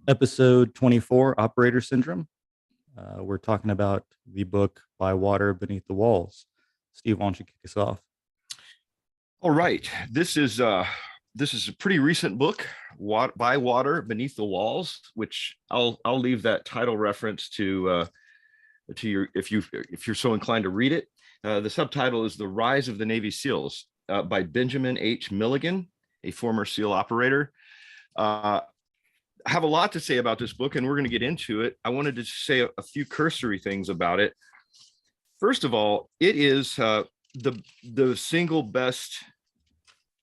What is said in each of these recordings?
Episode 24, Operator Syndrome. We're talking about the book By Water Beneath the Walls. Steve, why don't you kick us off? All right. This is a pretty recent book, By Water Beneath the Walls, which I'll leave that title reference to your if you're so inclined to read it. The subtitle is The Rise of the Navy SEALs by Benjamin H. Milligan, a former SEAL operator. I have a lot to say about this book, and we're going to get into it. I wanted to say a few cursory things about it. First of all, it is the single best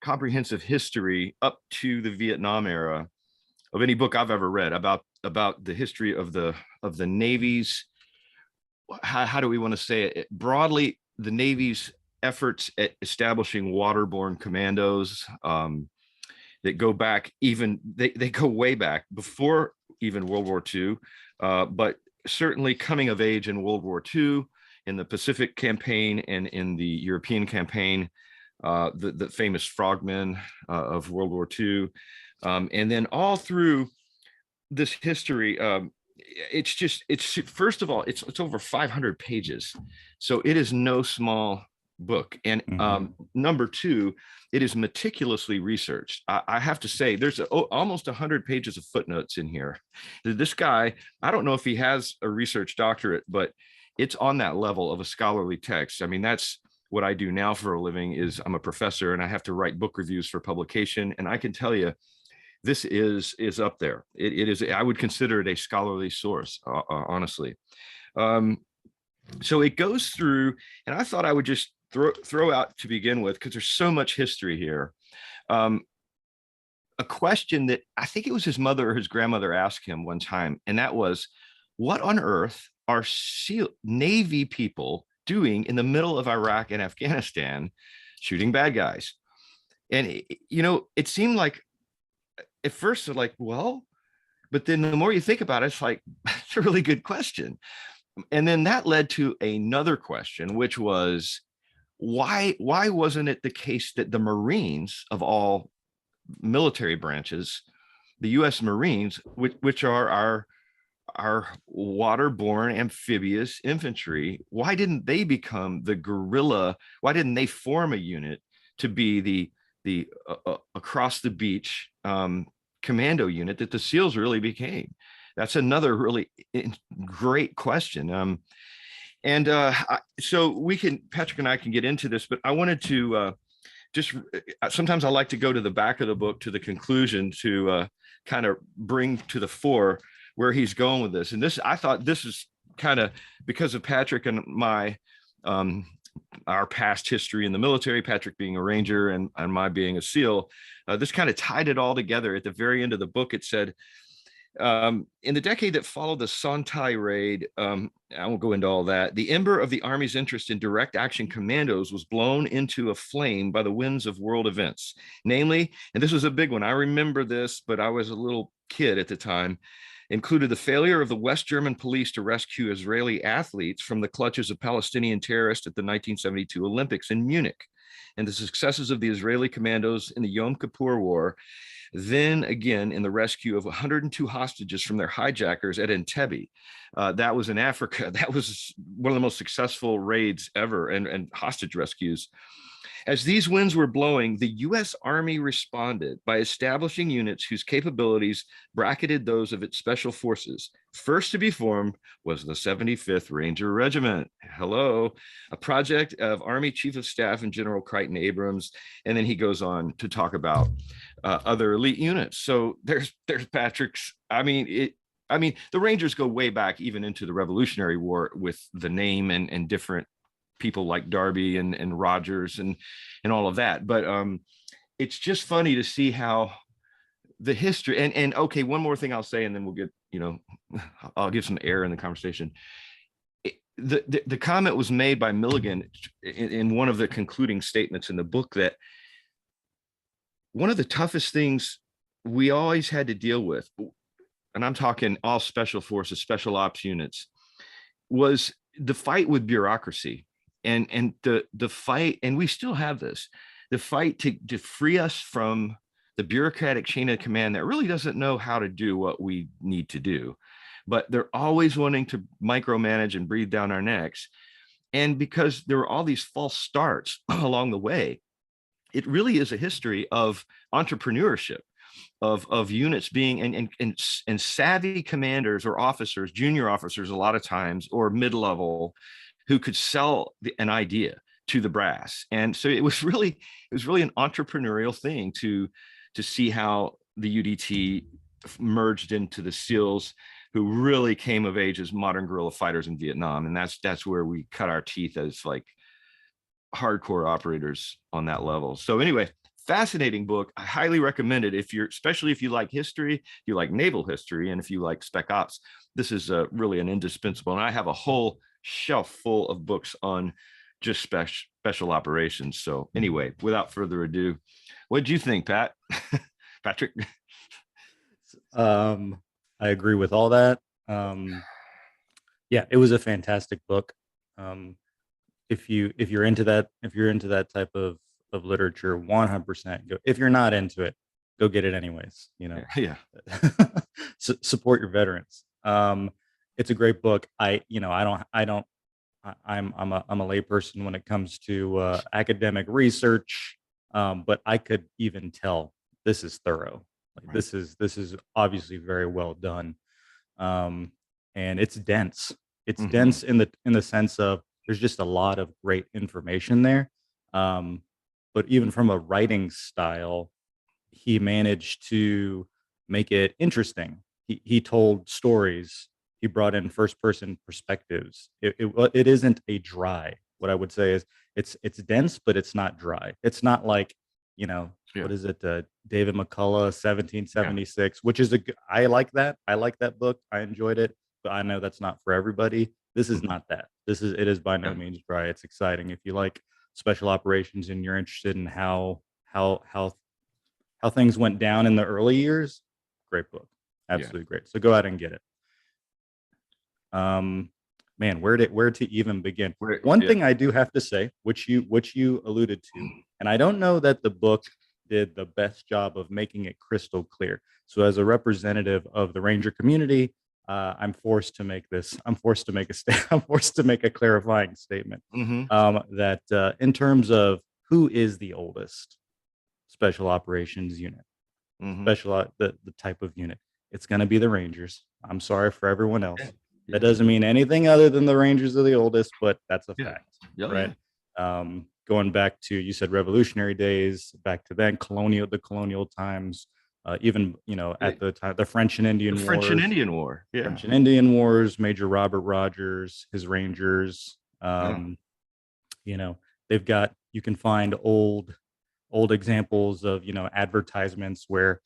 comprehensive history up to the Vietnam era of any book I've ever read about the history of the Navy's. How do we want to say it broadly? The Navy's efforts at establishing waterborne commandos. That go back they go way back before even World War II, but certainly coming of age in World War II, in the Pacific campaign and in the European campaign, the famous frogmen of World War II, and then all through this history. It's first of all, it's over 500 pages, so it is no small book. And number two, it is meticulously researched. I have to say, there's almost 100 pages of footnotes in here. This guy, I don't know if he has a research doctorate, but it's on that level of a scholarly text. I mean, that's what I do now for a living. Is I'm a professor and I have to write book reviews for publication, and I can tell you this is up there. It is. I would consider it a scholarly source, honestly. So it goes through, and I thought I would just throw out to begin with, because there's so much history here. A question that I think it was his mother or his grandmother asked him one time, and that was, what on earth are Navy people doing in the middle of Iraq and Afghanistan shooting bad guys? And, it seemed like at first they're like, well, but then the more you think about it, it's like, that's a really good question. And then that led to another question, which was, why wasn't it the case that the Marines of all military branches, the U.S. Marines, which are our waterborne amphibious infantry, why didn't they become the guerrilla? Why didn't they form a unit to be the across the beach commando unit that the SEALs really became? That's another really great question. So Patrick and I can get into this, but I wanted to sometimes I like to go to the back of the book, to the conclusion, to kind of bring to the fore where he's going with this. And I thought this is kind of because of Patrick and our past history in the military, Patrick being a Ranger and my being a SEAL, this kind of tied it all together. At the very end of the book, it said, in the decade that followed the Sontai raid, I won't go into all that, the ember of the Army's interest in direct action commandos was blown into a flame by the winds of world events. Namely, and this was a big one, I remember this, but I was a little kid at the time, included the failure of the West German police to rescue Israeli athletes from the clutches of Palestinian terrorists at the 1972 Olympics in Munich, and the successes of the Israeli commandos in the Yom Kippur War. Then again, in the rescue of 102 hostages from their hijackers at Entebbe. That was in Africa. That was one of the most successful raids ever, and hostage rescues. As these winds were blowing, the U.S. Army responded by establishing units whose capabilities bracketed those of its special forces. First to be formed was the 75th Ranger Regiment. Hello, a project of Army Chief of Staff and General Crichton Abrams. And then he goes on to talk about other elite units. So there's Patrick's. I mean, the Rangers go way back, even into the Revolutionary War, with the name and different people like Darby and Rogers and all of that. But it's just funny to see how the history and okay, one more thing I'll say, and then we'll get, I'll give some air in the conversation. The comment was made by Milligan in one of the concluding statements in the book that one of the toughest things we always had to deal with, and I'm talking all special forces, special ops units, was the fight with bureaucracy. And the fight, and we still have this, the fight to free us from the bureaucratic chain of command that really doesn't know how to do what we need to do, but they're always wanting to micromanage and breathe down our necks. And because there were all these false starts along the way, it really is a history of entrepreneurship, of units being and savvy commanders or officers, junior officers, a lot of times, or mid-level, who could sell an idea to the brass. And so it was really an entrepreneurial thing to see how the UDT merged into the SEALs, who really came of age as modern guerrilla fighters in Vietnam. And that's where we cut our teeth as like hardcore operators on that level. So anyway, fascinating book. I highly recommend it if you're, especially if you like history, you like naval history, and if you like spec ops. This is really an indispensable. And I have a whole shelf full of books on just special operations. So anyway, without further ado, what did you think, Patrick? I agree with all that. Yeah, it was a fantastic book. Um, if you're into that type of literature, 100% go. If you're not into it, go get it anyways. Yeah. Support your veterans. It's a great book. I'm a layperson when it comes to academic research, but I could even tell this is thorough. Like, Right. this is obviously very well done, um, and it's dense. It's Mhm. dense in the sense of there's just a lot of great information there. Um, but even from a writing style, he managed to make it interesting. He told stories. He brought in first person perspectives. It isn't a dry. What I would say is it's dense, but it's not dry. It's not like, Yeah. what is it? David McCullough, Yeah. 1776, which is I like that. I like that book. I enjoyed it, but I know that's not for everybody. This is Mhm. not that. It is by no Yeah. means dry. It's exciting. If you like special operations and you're interested in how things went down in the early years, great book. Yeah. Absolutely great. So go out and get it. Um, Man, where to even begin? One Yeah. thing I do have to say, which you alluded to, and I don't know that the book did the best job of making it crystal clear. So as a representative of the Ranger community, I'm forced to make this. I'm forced to make a I'm forced to make a clarifying statement. Hmm. That in terms of who is the oldest special operations unit, Hmm. the type of unit, it's going to be the Rangers. I'm sorry for everyone Yeah. else. That Yeah. doesn't mean anything other than the Rangers are the oldest, but that's a Yeah. fact, Oh, right? yeah. Going back to, you said revolutionary days, back to then the colonial times, even The at the time the French and the Indian French and Wars, Indian War. Yeah. Major Robert Rogers, his Rangers. Yeah. You know, you can find old examples of advertisements where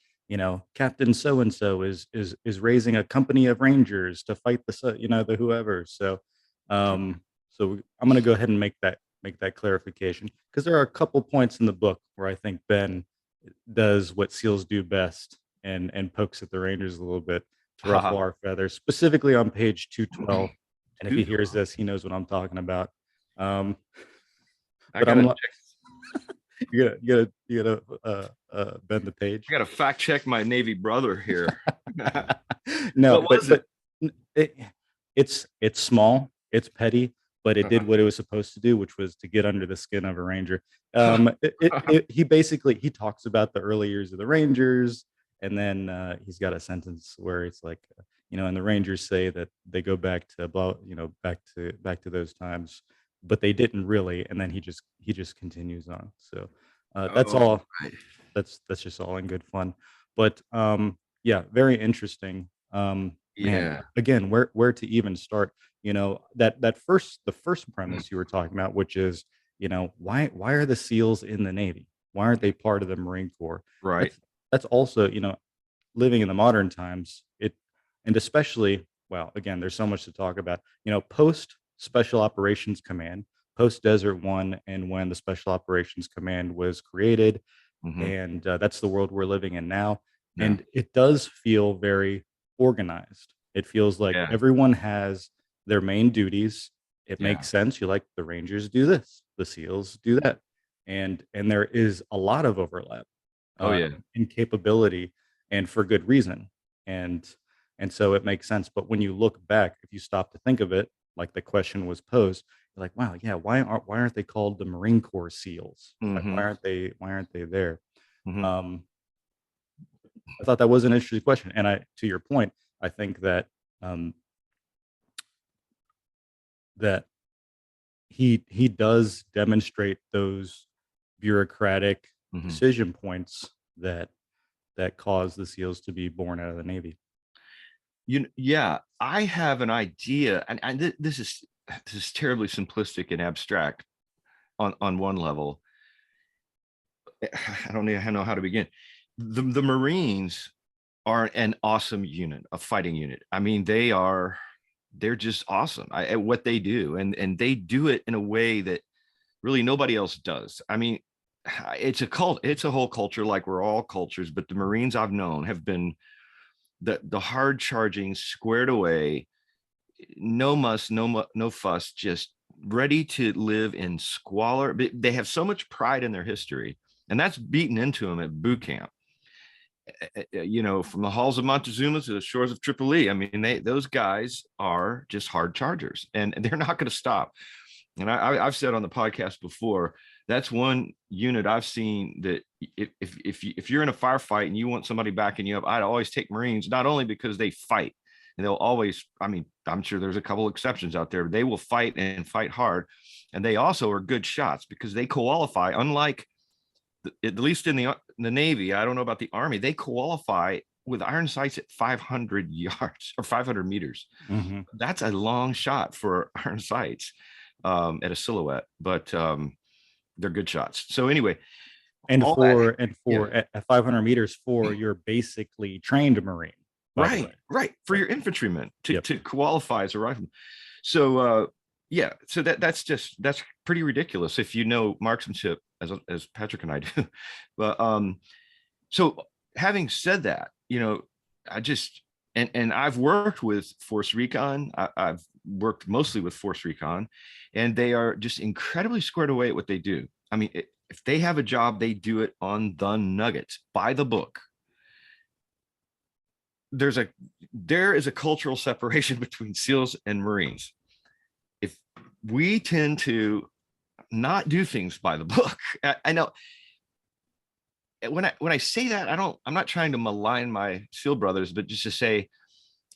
Captain so and so is raising a company of rangers to fight the whoever. So I'm going to go ahead and make that clarification, because there are a couple points in the book where I think Ben does what SEALs do best, and pokes at the Rangers a little bit to ruffle Haha. our feathers, specifically on page 212. And if he Two. hears this, he knows what I'm talking about. Um, I but gotta I'm check. you gotta bend the I page. gotta fact check my Navy brother here. No, What was it? but it, it's small, it's petty, but it did Uh-huh. what it was supposed to do, which was to get under the skin of a Ranger. He talks about the early years of the Rangers, and then he's got a sentence where it's like, and the Rangers say that they go back to back to those times, but they didn't really. And then he just continues on. So that's Oh, all. right. That's just all in good fun. But yeah, very interesting. Man, Yeah. again, where to even start? The first Mm. premise you were talking about, which is, why are the SEALs in the Navy? Why aren't they part of the Marine Corps? Right. That's also, living in the modern times, and especially, well, again, there's so much to talk about. Post Special Operations Command, post Desert One, and when the Special Operations Command was created, Hmm. and that's the world we're living in now. Yeah. And it does feel very organized. It feels like Yeah. everyone has their main duties. It Yeah. makes sense. You like, the Rangers do this, the SEALs do that, and there is a lot of overlap. Oh yeah. in capability, and for good reason. And so it makes sense. But when you look back, if you stop to think of it, like the question was posed, you're like, wow, yeah, why aren't they called the Marine Corps SEALs? Like, Hmm. why aren't they there? Hmm. Um, I thought that was an interesting question, and to your point, I think that um, that he does demonstrate those bureaucratic Hmm. decision points that cause the SEALs to be born out of the Navy. Yeah, I have an idea, and this is terribly simplistic and abstract on one level. I don't know how to begin. The Marines are an awesome unit, a fighting unit. I mean, they're just awesome at what they do, and they do it in a way that really nobody else does. I mean, it's a cult, it's a whole culture, like we're all cultures, but the Marines I've known have been the hard charging, squared away, no muss, no fuss, just ready to live in squalor. But they have so much pride in their history, and that's beaten into them at boot camp. You know, from the halls of Montezuma to the shores of Tripoli. I mean, those guys are just hard chargers, and they're not going to stop. And I've said on the podcast before, that's one unit I've seen that if you're in a firefight and you want somebody backing you up, I'd always take Marines, not only because they fight and they'll always, I mean, I'm sure there's a couple exceptions out there, but they will fight and fight hard. And they also are good shots because they qualify, unlike at least in the Navy. I don't know about the Army. They qualify with iron sights at 500 yards or 500 meters. Mm-hmm. That's a long shot for iron sights at a silhouette, but they're good shots. So anyway, And all that, yeah, at 500 meters for your basically trained Marine, by the way. right, for Right. your infantrymen Yep. to qualify as a rifleman. So yeah, so that's pretty ridiculous if you know marksmanship as Patrick and I do. But so having said that, you know, I just and I've worked with Force Recon. I've worked mostly with Force Recon, and they are just incredibly squared away at what they do. I mean, if they have a job, they do it on the nuggets, by the book. There is a cultural separation between SEALs and Marines. If we tend to not do things by the book, I know when I say that, I'm not trying to malign my SEAL brothers, but just to say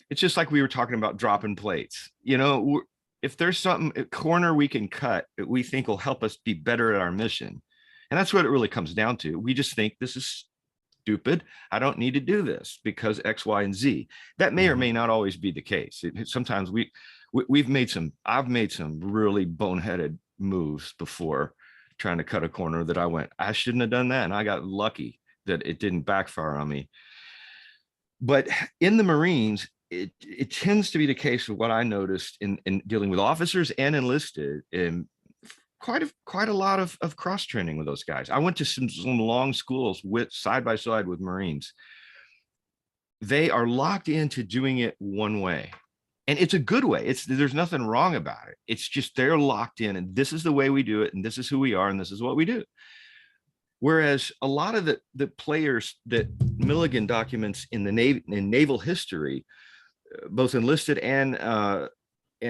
it's just like we were talking about dropping plates. You know, if there's something a corner we can cut that we think will help us be better at our mission, and that's what it really comes down to. We just think this is stupid. I don't need to do this because X, Y, and Z. That may or Mm-hmm. may not always be the case. Sometimes I've made some really boneheaded moves before trying to cut a corner that I shouldn't have done that. And I got lucky that it didn't backfire on me. But in the Marines, it tends to be the case of what I noticed in dealing with officers and enlisted, and quite a lot of cross training with those guys. I went to some long schools with side by side with Marines. They are locked into doing it one way, and it's a good way. There's nothing wrong about it. It's just they're locked in, and this is the way we do it, and this is who we are, and this is what we do. Whereas a lot of the players that Milligan documents in the Navy, in naval history, both enlisted and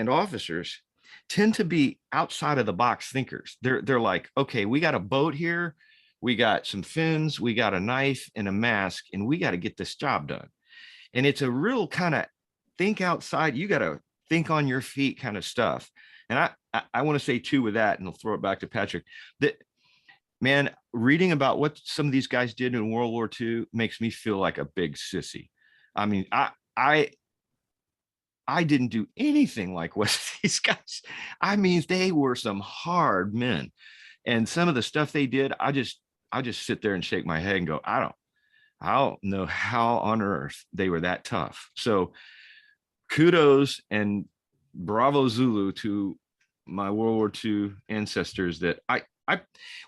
officers, tend to be outside of the box thinkers. They're like, okay, we got a boat here, we got some fins, we got a knife and a mask, and we got to get this job done. And it's a real kind of think outside. You got to think on your feet kind of stuff. And I want to say too with that, and I'll throw it back to Patrick, that man, reading about what some of these guys did in World War II makes me feel like a big sissy. I mean, I didn't do anything like what these guys. I mean, they were some hard men, and some of the stuff they did, I just sit there and shake my head and go, I don't know how on earth they were that tough. So kudos and bravo Zulu to my World War II ancestors. That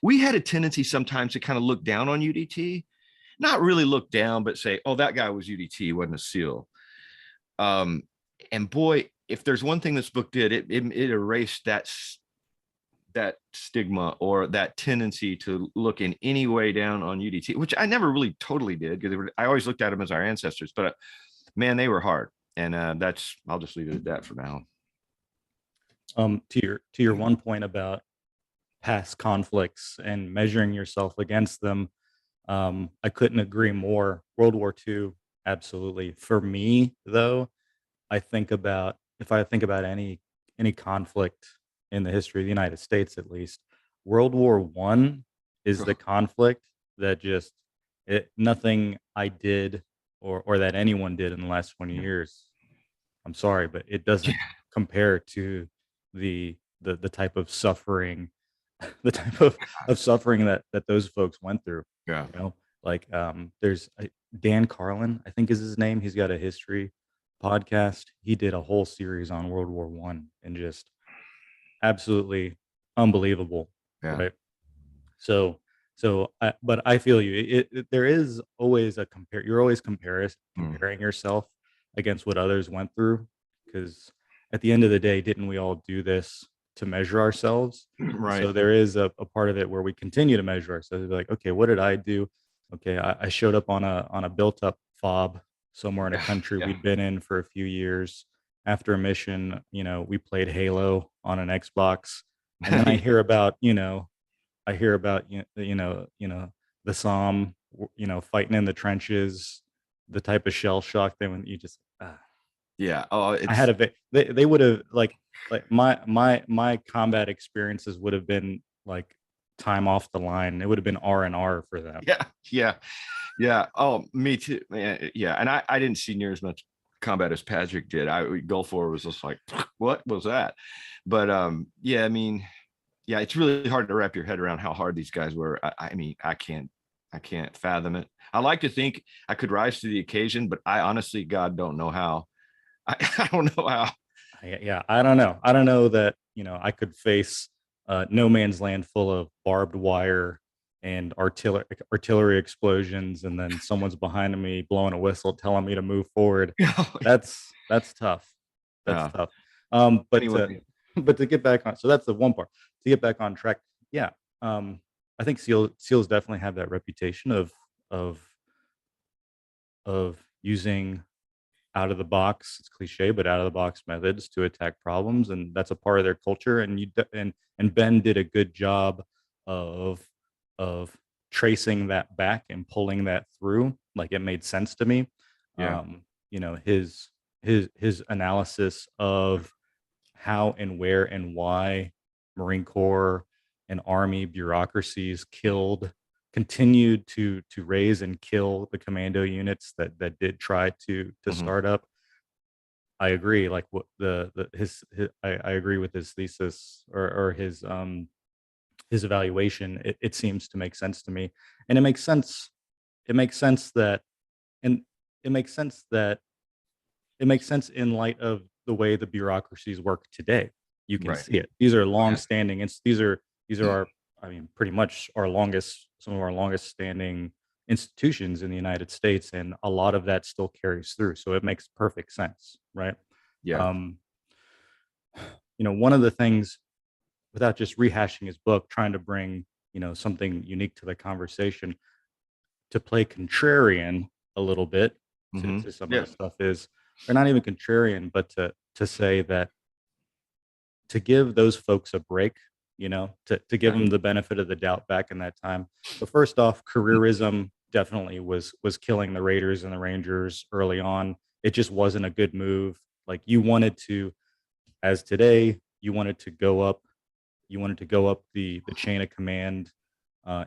we had a tendency sometimes to kind of look down on UDT, not really look down, but say, oh, that guy was UDT, wasn't a SEAL. And boy, if there's one thing this book did, it erased that stigma or that tendency to look in any way down on UDT, which I never really totally did, because I always looked at them as our ancestors. But man, they were hard, and that's, I'll just leave it at that for now. To your one point about past conflicts and measuring yourself against them, I couldn't agree more. World War II, absolutely. For me, though, I think about if I think about any conflict in the history of the United States, at least, World War One is the conflict that just nothing I did or that anyone did in the last 20 years. I'm sorry, but it doesn't compare to the type of suffering, the type of suffering that those folks went through. Yeah. You know, like there's Dan Carlin, I think is his name. He's got a history podcast. He did a whole series on World War One and just absolutely unbelievable, Yeah. right? So but I feel you. There is always a compare. You're always comparing yourself against what others went through, because at the end of the day, didn't we all do this to measure ourselves? And Right. so there is a part of it where we continue to measure ourselves. Like, okay, what did I do? Okay, I showed up on a built up fob somewhere in a country Yeah. we'd been in for a few years. After a mission, we played Halo on an Xbox, and then I hear about the Somme, fighting in the trenches, the type of shell shock that when you just Yeah. Oh, I had it's, a they would have like my combat experiences would have been like time off the line. It would have been R&R for them. yeah, yeah, yeah. Oh, me too. Yeah. And I didn't see near as much combat as Patrick did. Gulf War was just like, what was that? But yeah, I mean, yeah, it's really hard to wrap your head around how hard these guys were. I mean, I can't fathom it. I like to think I could rise to the occasion, but I honestly, God, don't know how. I don't know how. Yeah, I don't know. I don't know that, I could face no man's land full of barbed wire and artillery explosions, and then someone's behind me blowing a whistle telling me to move forward. That's tough. That's Yeah. tough. But to Anyway, but to get back on, so that's the one part. To get back on track, yeah. I think SEALs definitely have that reputation of of using out of the box, it's cliche, but out of the box methods to attack problems, and that's a part of their culture. And and Ben did a good job of of tracing that back and pulling that through. Like, it made sense to me. yeah. His analysis of how and where and why Marine Corps and Army bureaucracies continued to raise and kill the commando units that did try to Mhm. start up. I agree. Like, what I agree with his thesis, or his evaluation. It seems to make sense to me, and it makes sense. It makes sense that, and it makes sense that it makes sense in light of the way the bureaucracies work today. You can Right. see it. These are Oh, yeah. long-standing. These are our, I mean, pretty much some of our longest standing institutions in the United States, and a lot of that still carries through. So it makes perfect sense, right? Yeah. Um, one of the things, without just rehashing his book, trying to bring something unique to the conversation, to play contrarian a little bit Hmm. to some of Yeah. the stuff is, or not even contrarian, but to say that, to give those folks a break, to give Yeah. them the benefit of the doubt back in that time. So first off, careerism definitely was killing the Raiders and the Rangers early on. It just wasn't a good move. Like, you wanted to, as today, you wanted to go up the chain of command,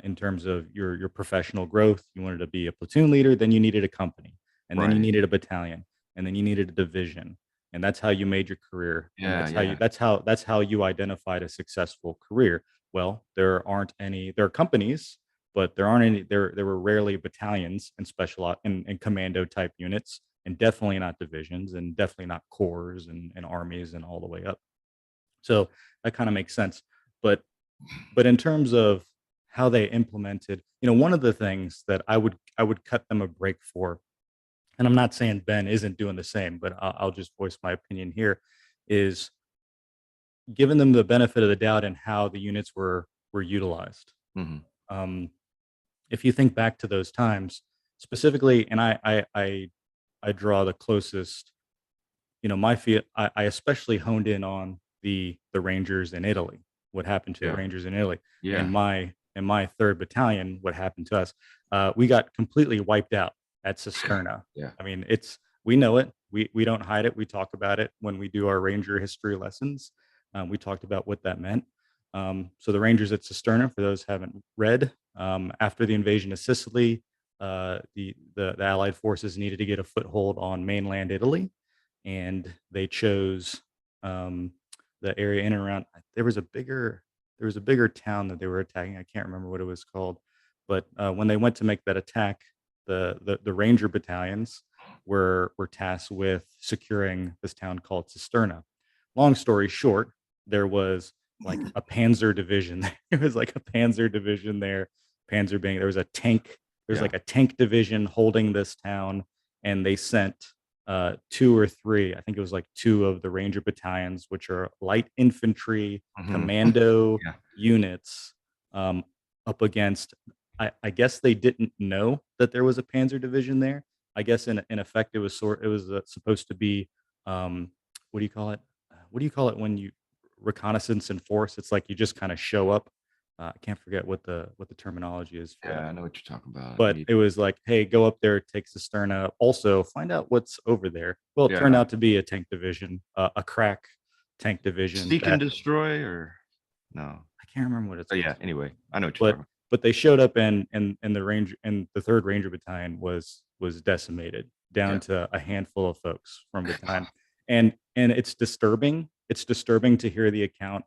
in terms of your professional growth. You wanted to be a platoon leader, then you needed a company, and then you Right. needed a battalion, and then you needed a division, and that's how you made your career, and Yeah. Yeah. that's how you identified a successful career. Well, there are companies, but there aren't any. There were rarely battalions and and commando type units, and definitely not divisions, and definitely not corps and armies and all the way up. So that kind of makes sense. But in terms of how they implemented, one of the things that I would cut them a break for, and I'm not saying Ben isn't doing the same, but I'll just voice my opinion here, is given them the benefit of the doubt and how the units were utilized. Hmm. Um, if you think back to those times specifically, and I draw the closest, my field, I especially honed in on the Rangers in Italy, what happened to the Yeah. Rangers in Italy. Yeah. In my third battalion, what happened to us? We got completely wiped out at Cisterna. Yeah. I mean, we know it. We don't hide it. We talk about it when we do our Ranger history lessons. We talked about what that meant. So the Rangers at Cisterna, for those who haven't read, after the invasion of Sicily, the Allied forces needed to get a foothold on mainland Italy, and they chose um, the area in and around. There was a bigger town that they were attacking. I can't remember what it was called, but when they went to make that attack, the Ranger battalions were tasked with securing this town called Cisterna. Long story short, there was like a Panzer division. There was like a Panzer division there. Panzer being there was a tank. There's Yeah. like a tank division holding this town, and they sent two or three, I think it was like two of the Ranger battalions, which are light infantry Hmm. commando Yeah. units, um, up against. I guess they didn't know that there was a Panzer division there. I guess in effect it was supposed to be, what do you call it? What do you call it when you reconnaissance and force? It's like you just kind of show up. I can't forget what the terminology is for Yeah. that, I know what you're talking about. but it was like, hey, go up there, take Cisterna. Also, find out what's over there. Well, it turned Yeah. out to be a tank division, a crack tank division Seek and that destroy, or no? I can't remember what it's Oh called, yeah. Anyway, I know what you're but talking they showed up, and the ranger and the third Ranger battalion was decimated down about. to a handful of folks from battalion, and it's disturbing. It's disturbing to hear the account.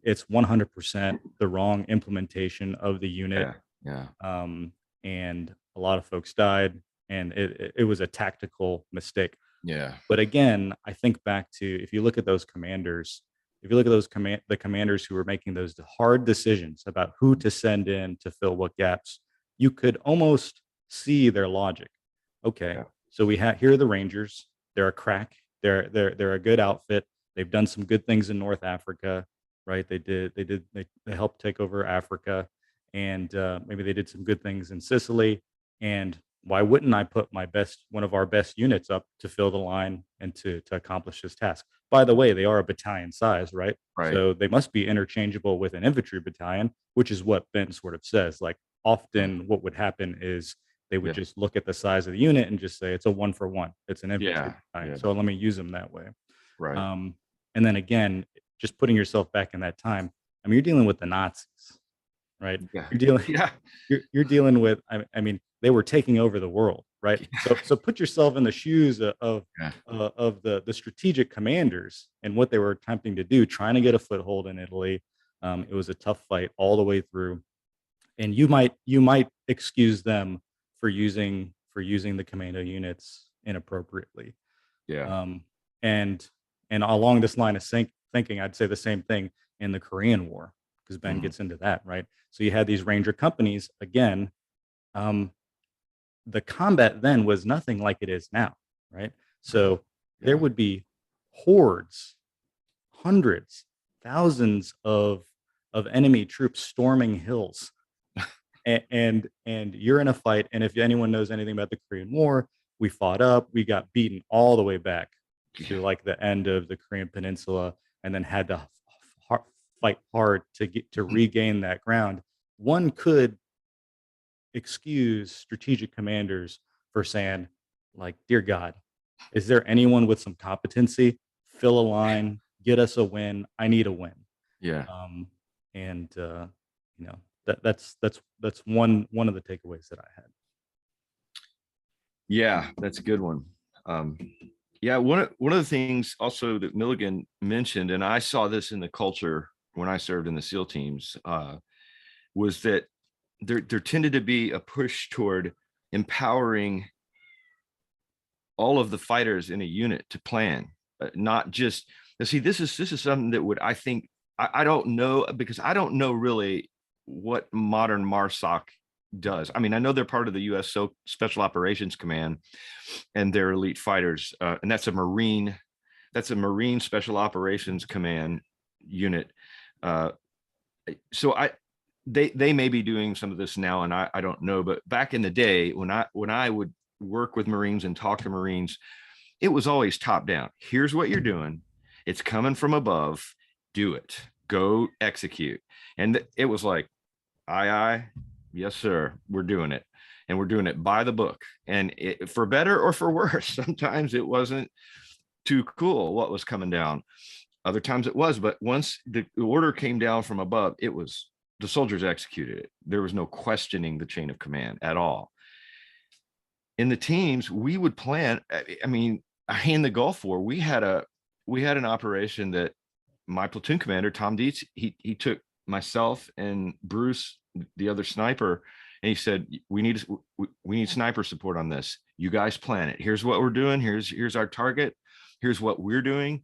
It's 100% the wrong implementation of the unit, Yeah. Yeah. um, and a lot of folks died, and it was a tactical mistake. Yeah. But again, I think back to, if you look at those commanders, if you look at the commanders who were making those hard decisions about who to send in to fill what gaps, you could almost see their logic. Okay, Yeah. so we have here are the Rangers. They're a crack. They're a good outfit. They've done some good things in North Africa, right? They helped take over Africa, and maybe they did some good things in Sicily. And why wouldn't I put one of our best units up to fill the line and to accomplish this task? By the way, they are a battalion size, right? Right. So they must be interchangeable with an infantry battalion, which is what Ben sort of says. Like, Right. often what would happen is they would Yeah. just look at the size of the unit and just say it's a 1-for-1. It's an infantry Yeah. battalion. Yeah. So let me use them that way. Right. Um, and then again, just putting yourself back in that time. I mean, you're dealing with the Nazis, right? Yeah. You're dealing Yeah. you're dealing with, I mean, they were taking over the world, right? So put yourself in the shoes Yeah. of the strategic commanders and what they were attempting to do, trying to get a foothold in Italy. It was a tough fight all the way through, and you might excuse them for using the commando units inappropriately. Yeah. Um, and along this line of thinking, I'd say the same thing in the Korean War, because Ben Mhm. gets into that, right? So you had these Ranger companies again. Um, the combat then was nothing like it is now, right? Right. So there Yeah. would be hordes, hundreds, thousands of enemy troops storming hills, and you're in a fight. And if anyone knows anything about the Korean War, we fought up, we got beaten all the way back Yeah. to like the end of the Korean Peninsula, and then had to fight hard to Mhm. regain that ground. One could excuse strategic commanders for saying, like, dear God, is there anyone with some competency? Fill a line, get us a win. I need a win. Yeah. Um, and you know that's one of the takeaways that I had. Yeah. That's a good one. Um, yeah. One of the things also that Milligan mentioned, and I saw this in the culture when I served in the SEAL teams, was that there tended to be a push toward empowering all of the fighters in a unit to plan, not just. See, this is something that would, I think, I don't know, because I don't know really what modern MARSOC does. I mean, I know they're part of the U.S. Special Operations Command, and they're elite fighters, and that's a Marine Special Operations Command. unit. Uh, so they may be doing some of this now, and I don't know, but back in the day when I would work with Marines and talk to Marines, it was always top down. Here's what you're doing. It's coming from above. Do it. Go execute. And it was like, aye, yes, sir. We're doing it. And we're doing it by the book. And for better or for worse, sometimes it wasn't too cool what was coming down. Other times it was. But once the order came down from above, it was the soldiers executed it. There was no questioning the chain of command at all. In the teams, we would plan. I mean, in the Gulf War, we had an operation that my platoon commander, Tom Dietz, he took myself and Bruce, the other sniper, and he said, we need sniper support on this. You guys plan it. Here's what we're doing. Here's our target. Here's what we're doing.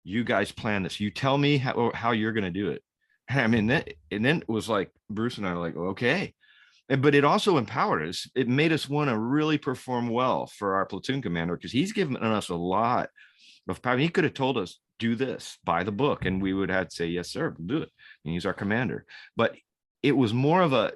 You guys plan this. You tell me how you're going to do it. I mean, and then it was like Bruce and I were like, okay. But it also empowered us. It made us want to really perform well for our platoon commander, because he's given us a lot of power. He could have told us, do this by the book, and we would have to say, yes, sir, we'll do it. And he's our commander. But it was more of an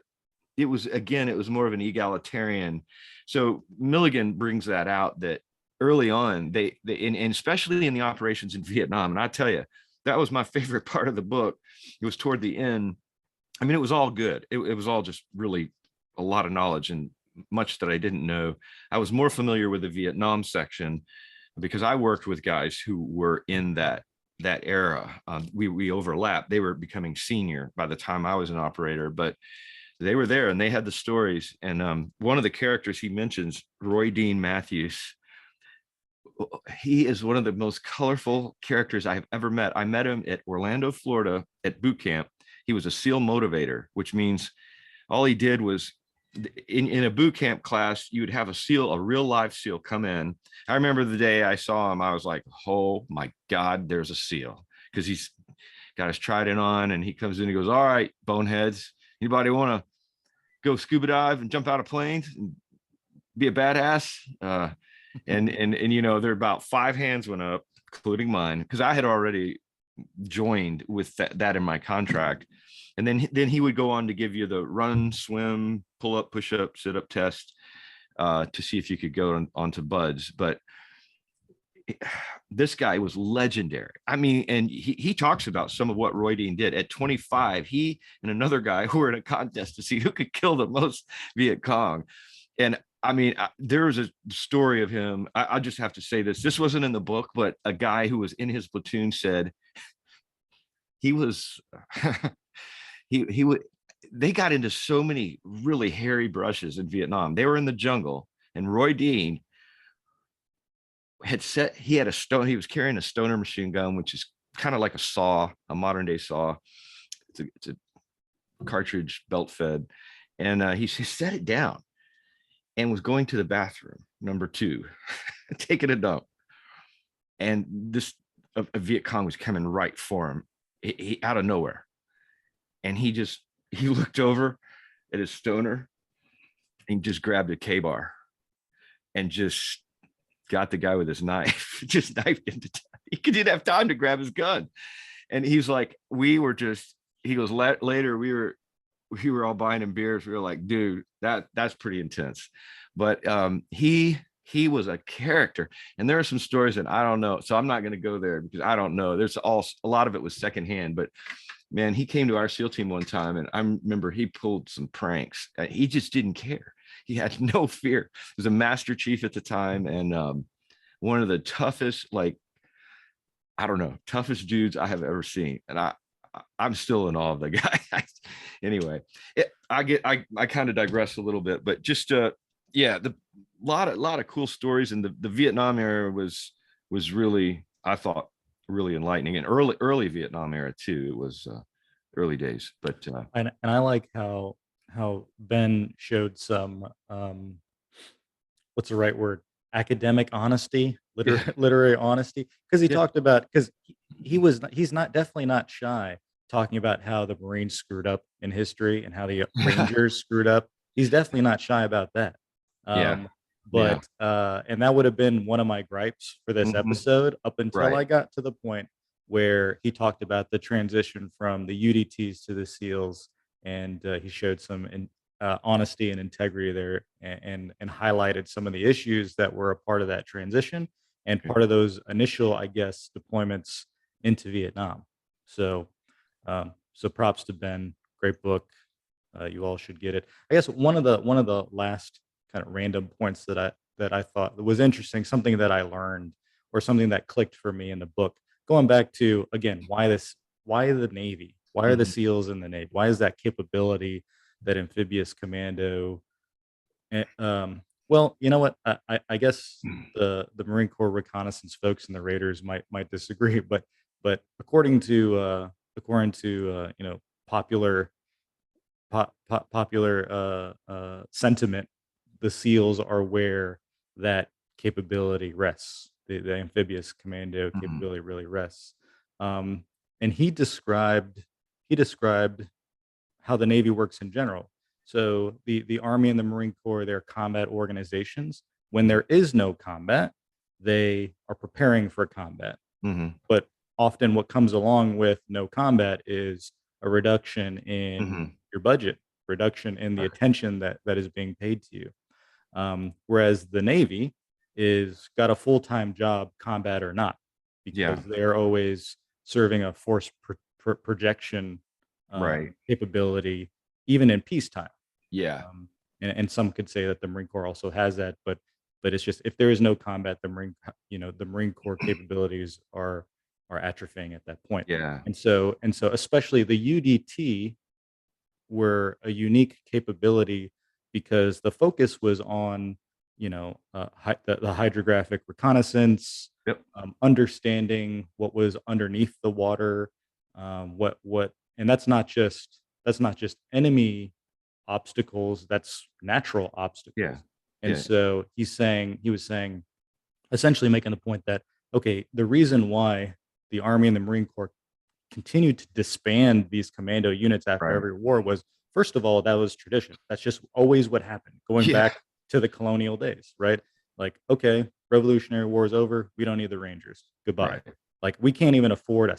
egalitarian. So Milligan brings that out, that early on, and especially in the operations in Vietnam. And I tell you, that was my favorite part of the book. It was toward the end. I mean, it was all good. It was all just really a lot of knowledge and much that I didn't know. I was more familiar with the Vietnam section because I worked with guys who were in that era. We overlapped. They were becoming senior by the time I was an operator, but they were there and they had the stories. And one of the characters he mentions, Roy Dean Matthews, he is one of the most colorful characters I have ever met. I met him at Orlando, Florida at boot camp. He was a SEAL motivator, which means all he did was in a boot camp class, you would have a real live SEAL come in. I remember the day I saw him, I was like, oh my God, there's a SEAL, because he's got his trident on and he comes in, he goes, all right, boneheads, anybody want to go scuba dive and jump out of planes and be a badass? And you know, there about 5 hands went up, including mine, because I had already joined with that in my contract. And then he would go on to give you the run, swim, pull up, push up, sit up test to see if you could go onto buds. But this guy was legendary. I mean, and he talks about some of what Roy Dean did. At 25, he and another guy who were in a contest to see who could kill the most Viet Cong. And I mean, there was a story of him. I just have to say this. This wasn't in the book, but a guy who was in his platoon said he was he would. They got into so many really hairy brushes in Vietnam. They were in the jungle, and Roy Dean he was carrying a stoner machine gun, which is kind of like a saw, a modern day saw. It's a cartridge belt fed, and he set it down and was going to the bathroom, number 2, taking a dump. And this a Viet Cong was coming right for him, he out of nowhere. And he looked over at his stoner and just grabbed a K-bar and just got the guy with his knife, just knifed him to death. He didn't have time to grab his gun. And he's like, he goes, later we were all buying him beers. We were like, dude, that's pretty intense. But he was a character. And there are some stories that I don't know. So I'm not going to go there because I don't know. A lot of it was secondhand, but man, he came to our SEAL team one time, and I remember he pulled some pranks. He just didn't care. He had no fear. He was a master chief at the time, and one of the toughest, toughest dudes I have ever seen. And I'm still in awe of the guy. Anyway, I kind of digress a little bit, but just the lot of cool stories, and the Vietnam era was really, I thought, really enlightening, and early Vietnam era too. It was early days, but and I like how Ben showed some what's the right word, academic honesty, literary honesty, because he talked about, because he's not definitely not shy talking about how the Marines screwed up in history and how the Rangers screwed up. He's definitely not shy about that. But and that would have been one of my gripes for this episode up until I got to the point where he talked about the transition from the UDTs to the SEALs, and he showed some honesty and integrity there, and highlighted some of the issues that were a part of that transition and Okay. part of those initial, I guess, deployments into Vietnam. So, so props to Ben. Great book. You all should get it. I guess one of the last kind of random points that I thought was interesting, something that I learned or something that clicked for me in the book, going back to again, why the Navy? Why are the Mhm. SEALs in the Navy? Why is that capability, that amphibious commando? Well, you know what? I guess the Marine Corps reconnaissance folks and the Raiders might disagree, but according to popular popular sentiment, the SEALs are where that capability rests. The amphibious commando Mhm. capability really rests. Um, and he described how the Navy works in general. So the Army and the Marine Corps, they're combat organizations. When there is no combat, they are preparing for combat. Mhm. But often what comes along with no combat is a reduction in Mhm. your budget, reduction in the Right. attention that is being paid to you. Whereas the Navy is got a full-time job, combat or not, Yeah. because they're always serving a force projection Right. capability, even in peacetime. Yeah. And some could say that the Marine Corps also has that, but it's just if there is no combat, the Marine Corps capabilities are atrophying at that point. Yeah. And so especially the UDT were a unique capability because the focus was on, the hydrographic reconnaissance, Yep. understanding what was underneath the water, and that's not just enemy obstacles, that's natural Yeah. obstacles. And Yeah. so he was saying, essentially making the point that, okay, the reason why the Army and the Marine Corps continued to disband these commando units after Right. every war was, first of all, that was tradition. That's just always what happened, going Yeah. back to the colonial days, right? Like, okay, Revolutionary War is over. We don't need the Rangers. Goodbye. Right. Like, we can't even afford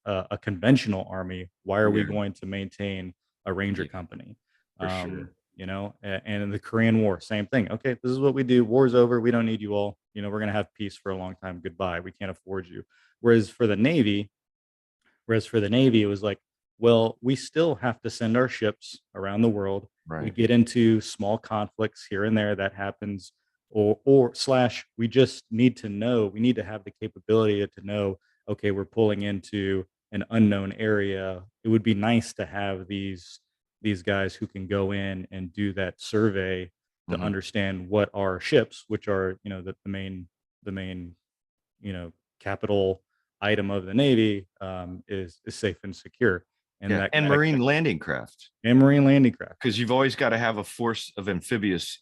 a conventional army. Why are we Yeah. going to maintain a Ranger Yeah. company? For sure. And in the Korean War, same thing. Okay, this is what we do. War's over. We don't need you all. We're going to have peace for a long time. Goodbye. We can't afford you. Whereas for the Navy, Whereas for the Navy, it was like, well, we still have to send our ships around the world. We Right. get into small conflicts here and there that happens, or slash, we just need to know, we need to have the capability to know, okay, we're pulling into an unknown area. It would be nice to have these guys who can go in and do that survey to Mhm. understand what our ships, which are, the main you know, capital item of the Navy, is safe and secure, and Yeah. that And that marine landing craft, and marine landing craft. because you've always got to have a force of amphibious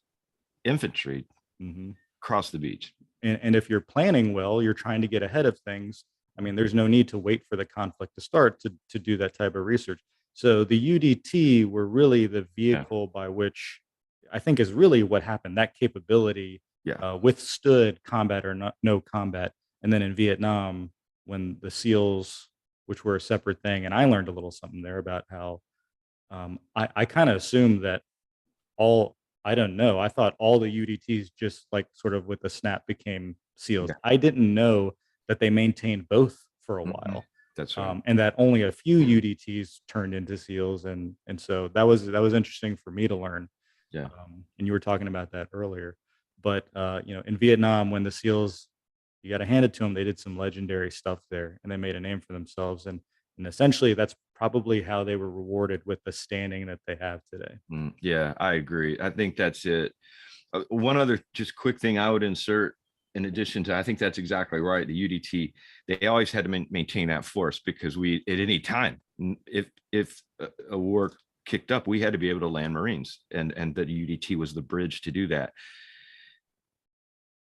infantry Mhm. across the beach. And if you're planning well, you're trying to get ahead of things. I mean, there's no need to wait for the conflict to start to do that type of research. So the UDT were really the Yeah. vehicle by which I think is really what happened. That capability Yeah. withstood combat or no combat, and then in Vietnam, when the SEALs, which were a separate thing, and I learned a little something there about how I kind of assumed that all I don't know. I thought all the UDTs just like sort of with the snap became SEALs. Yeah. I didn't know that they maintained both for a Mhm. while, That's right. and that only a few UDTs turned into SEALs, and so that was interesting for me to learn. Yeah. And you were talking about that earlier, but in Vietnam, when the SEALs, you got to hand it to them, they did some legendary stuff there, and they made a name for themselves, and essentially that's probably how they were rewarded with the standing that they have today. Yeah, I agree. I think that's it. One other just quick thing I would insert in addition to, I think that's exactly right. The UDT, they always had to maintain that force because we, at any time, if a war kicked up, we had to be able to land Marines, and the UDT was the bridge to do that.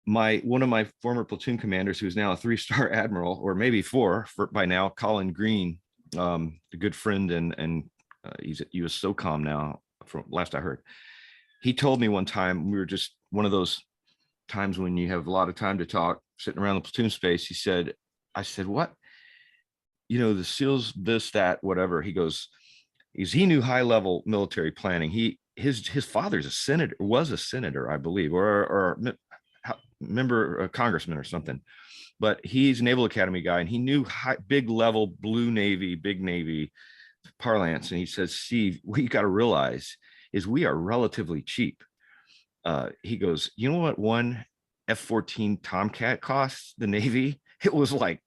One of my former platoon commanders, who's now a 3-star admiral, or maybe four by now, Colin Green, a good friend, and he's at US SOCOM now, from last I heard. He told me one time, we were just one of those times when you have a lot of time to talk, sitting around the platoon space. I said, what? the SEALs, this, that, whatever. He goes, he knew high level military planning. His father's a senator, was a senator, I believe, or member, a congressman or something. But he's a Naval Academy guy, and he knew big level blue Navy, big Navy parlance. And he says, Steve, what you got to realize is we are relatively cheap. He goes, you know what one F-14 Tomcat costs the Navy? It was like,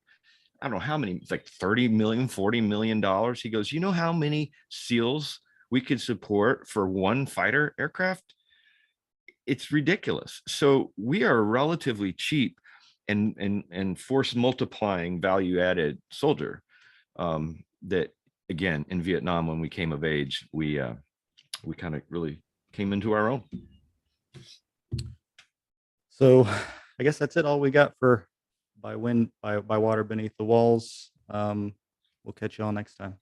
I don't know how many, it's like 30 million, $40 million. He goes, you know how many SEALs we could support for one fighter aircraft? It's ridiculous. So we are relatively cheap and force multiplying value added soldier. That again, in Vietnam, when we came of age, we kind of really came into our own. So I guess that's it. All we got for by wind, by water beneath the walls. We'll catch you all next time.